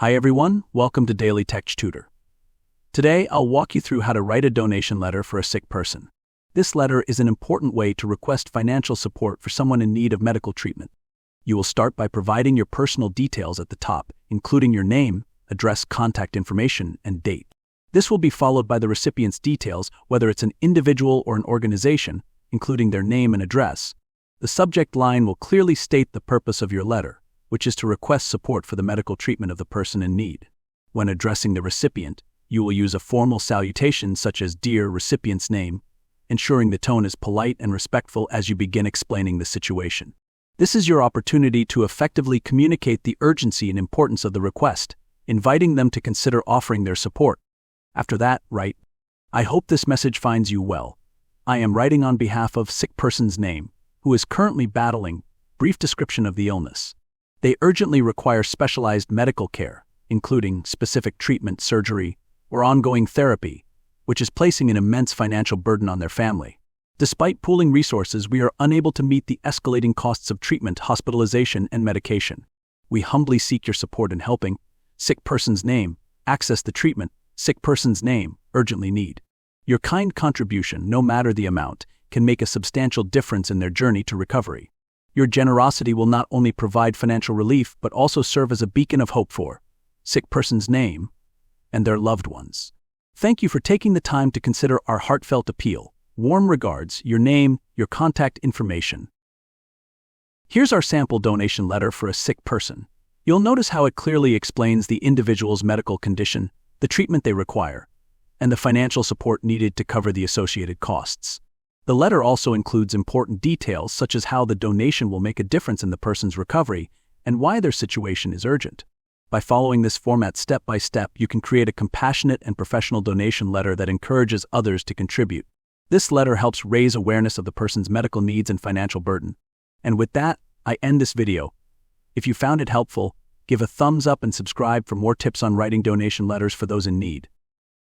Hi everyone, welcome to Daily Tech Tutor. Today, I'll walk you through how to write a donation letter for a sick person. This letter is an important way to request financial support for someone in need of medical treatment. You will start by providing your personal details at the top, including your name, address, contact information, and date. This will be followed by the recipient's details, whether it's an individual or an organization, including their name and address. The subject line will clearly state the purpose of your letter, which is to request support for the medical treatment of the person in need. When addressing the recipient, you will use a formal salutation such as "Dear Recipient's Name," ensuring the tone is polite and respectful as you begin explaining the situation. This is your opportunity to effectively communicate the urgency and importance of the request, inviting them to consider offering their support. After that, write, "I hope this message finds you well. I am writing on behalf of sick person's name, who is currently battling." Brief description of the illness. They urgently require specialized medical care, including specific treatment, surgery, or ongoing therapy, which is placing an immense financial burden on their family. Despite pooling resources, we are unable to meet the escalating costs of treatment, hospitalization, and medication. We humbly seek your support in helping sick person's name access the treatment sick person's name urgently need. Your kind contribution, no matter the amount, can make a substantial difference in their journey to recovery. Your generosity will not only provide financial relief but also serve as a beacon of hope for sick person's name and their loved ones. Thank you for taking the time to consider our heartfelt appeal. Warm regards, your name, your contact information. Here's our sample donation letter for a sick person. You'll notice how it clearly explains the individual's medical condition, the treatment they require, and the financial support needed to cover the associated costs. The letter also includes important details such as how the donation will make a difference in the person's recovery and why their situation is urgent. By following this format step by step, you can create a compassionate and professional donation letter that encourages others to contribute. This letter helps raise awareness of the person's medical needs and financial burden. And with that, I end this video. If you found it helpful, give a thumbs up and subscribe for more tips on writing donation letters for those in need.